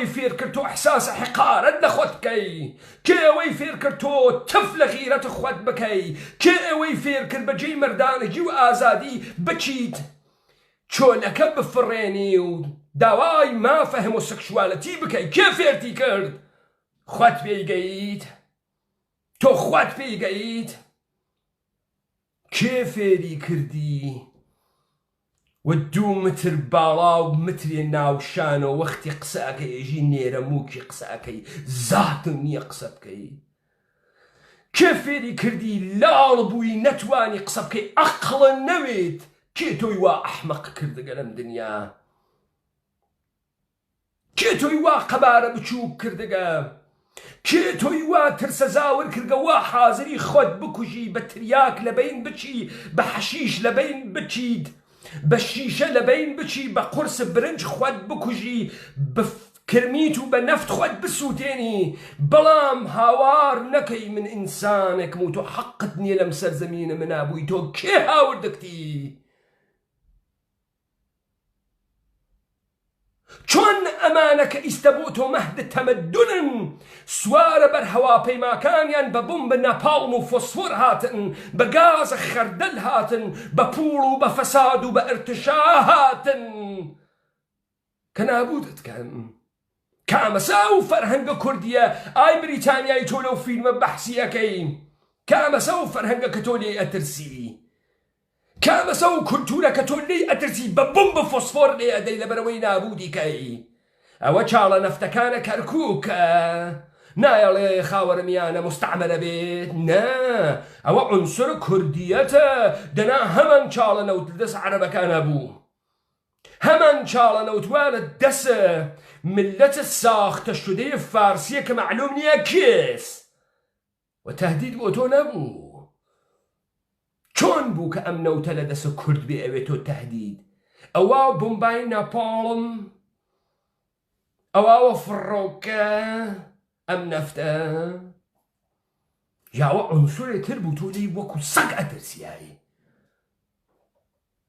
ئەوەی فێر کرد تۆ ئەحساس حقارەت لە خۆت بکەی؟ کێ ئەوەی فێر کرد تۆ تف لە غیرەت خۆت بکەی؟ کێ ئەوەی فێر کرد بەجێی مەردانگی و ئازادی بچیت چۆلەکە بفڕێنی و داوای مافە هۆمۆسێکشوالیتی بکەی؟ کێ فێرتی کرد؟ خۆت پێیگەیت؟ تۆ خۆت پێیگەیت؟ کێ فێری کردی؟ و 2 متر باڵا و مترێ ناوشانەوە وەختی قسەکەیژی نێرە موکی قسەکەی زاتم نییە قسە بکەی؟ کێ فێری کردی لاڵ بووی نەتوانی قسە بکەی عەقڵە نەوێت؟ کێ تۆی وا ئەحمەق کردگە لەم دنیا؟ کێ تۆی وا قەبارە بچووک کردگە؟ کێ تۆی وا ترسە زاور کردگە وا حازری خۆت بکوژی بە تریاک لەبین بچی بە حەشیش لەبین بچیت بە شیشە لەبین بچی بە قورس برنج خۆت بکوژی بە کرمیت و بە نەفت خۆت بسووتێنی بەڵام هاوار نەکەی من ئینسانێکم و تۆ حەقت نییە لەم سەرزەمینە منابووی تۆ کێ هاوردەکتی؟ چۆن ئەمانە کە ئیستە بۆ تۆ مەهدە تەمەدونن سوارە بەر هەواپەیماکانیان بە بۆمبە نەپاڵم و فۆسفۆر هاتن بە گازە خەردەل هاتن بە پوڵ و بە فەساد و بە ئەرتشا هاتن کە نابوودت کەن کامەسا و فەرهەنگە کوردیە ئای بریتانیای تۆ لەو فیلمە بەحسی ئەەکەی کامەسا و فەرهەنگە کە تۆ لێی ئەترسی کامەسە و کولتورە کە تۆ لێی ئەترسی بە بۆمبە فۆسفۆر لێ ئەدەی لەبەرەوەی نابوودی کەی ئەوە چاڵە نەفتەکانە کەرکووکە نایەڵێ خاوەرمیانە مستعمەرە بێت نا ئەوە عنسر کوردیەتە دەنا هەمان چاڵە نەوت دەست عەرەبەکانە بوو هەمان چاڵە نەوتوانە دەسە ملەتە ساختە شودەی فارسیە کە مەعلوم نییە کێس و تەهدید بۆ تۆ نەبوو چۆن بوو کە ئەم نەوتە لە دەسە کورد بێ ئەوێت تۆ تەهدید ئەوە بۆمبای ناپاڵم ئەوە فڕۆکە ئەم نەفتە یاوە عنسورێ تر بوو تۆ لێی وەکو سەگ ئەترسیایی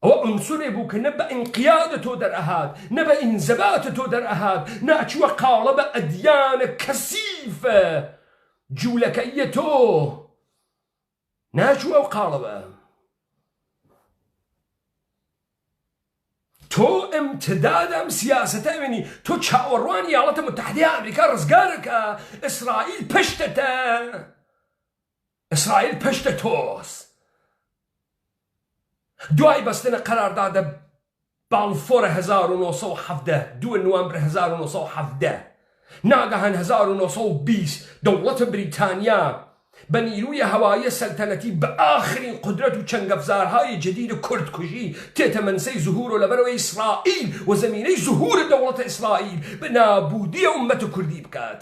ئەوە عنسورێ بوو کە نە بە ئینقیادە تۆ دەرئەهات نە بە ئینزەباتە تۆ دەرئەهات ناچووە قاڵە بە ئەدیانە کەسیفە جوولەکەیە تۆ ناچووە ئەو قاڵەوە تۆ ئەمتدادەم سیاسەتە ئەوێنی تۆ چاوەڕوانی یاڵەتە متحدەی ئەمریکا ڕزگارەکە ئیسرائیل پشتەتە ئیسرائیل پشتە تۆس دوای بەستنە قەراردادە باڵفۆرە 1970 2 نوامبر 1970 ناگەهان 1920 دەوڵەتە بریتانیا بە نیروی هەوایی سەلتەنەتی بە ئاخرین قودرەت و چەنگەفزارهای جدید کورد کوژی تێتە منسەی زوهور و لەبەرەوەی ئیسرائیل و زەمینەی زوهور دەوڵەتە ئیسرائیل بە نابوودیە ئومەتە کوردی بکات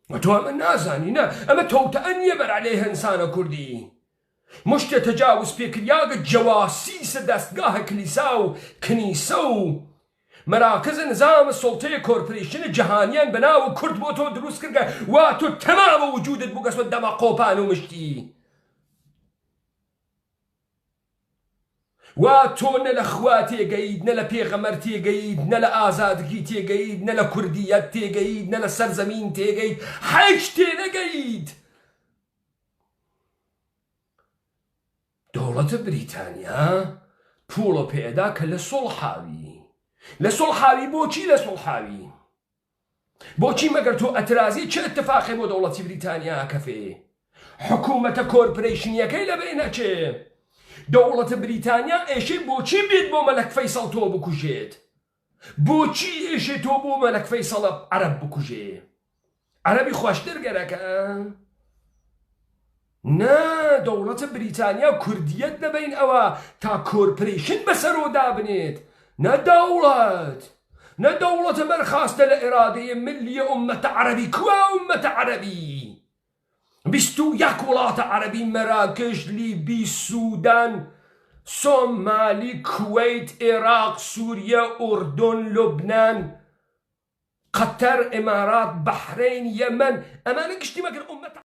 و تۆ ئەمە نازانی نە ئەمە تۆتەئە نییە بەر عەلەیه ئینسانە کوردی مشتە تەجاوز پێکریاگە جەواسیسە دەستگاهە کلیسا و کنیسە و مراکز نظام سلطه کۆرپۆریشنە جەهانیان بەناو کورد بۆ تۆ دروست کردگە وا تۆ تەمامە وجودت بووگەسوە دەما قۆپان و مشتی وا تۆ نە لە خوا تێگەیت نە لە پێغەمەر تێگەیت نە لە ئازادگی تێگەیت نە لە کوردیەت تێگەیت نە لە سەرزەمین تێگەیت هیچ تێنەگەیت دەوڵەتە بریتانیا پوڵە پێدا کە لە سۆڵحاوی لە سۆڵحاوی بۆچی لە سۆڵحاوی بۆچی مەگەر تۆ ئەترازی چه اتفاقی بۆ دەوڵەتی بریتانیا کەفێ حکوومەتە کۆرپۆریشنیەکەی لەبێ نەچێ دەوڵەتە بریتانیا ئێشەی بۆچی بێت بۆ مەلەک فەیسەڵ تۆ بکوژێت بۆچی ئێشێ تۆ بۆ مەلەک فەیسەڵ عەرەب بکوژێ عەرەبی خۆشتر گەرەکە نا دەوڵەتە بریتانیا کوردیەت دەبین ئەوە تا کۆرپۆریشن بەسەرۆ دابنێت نە دەوڵەتە بەرخاستە لە ئێرادەیە ملیە ئومەتە عەرەبی کوا ئومەتە عەرەبی 21 وڵاتە عەرەبی مەراکش لیبی سوودان سۆمالی کوێیت عێراق سووریە ئوردن لوبنان قەتەر ئێمارات بەحرین یەمەن ئەمانە گشتی مەگەر ئومەتە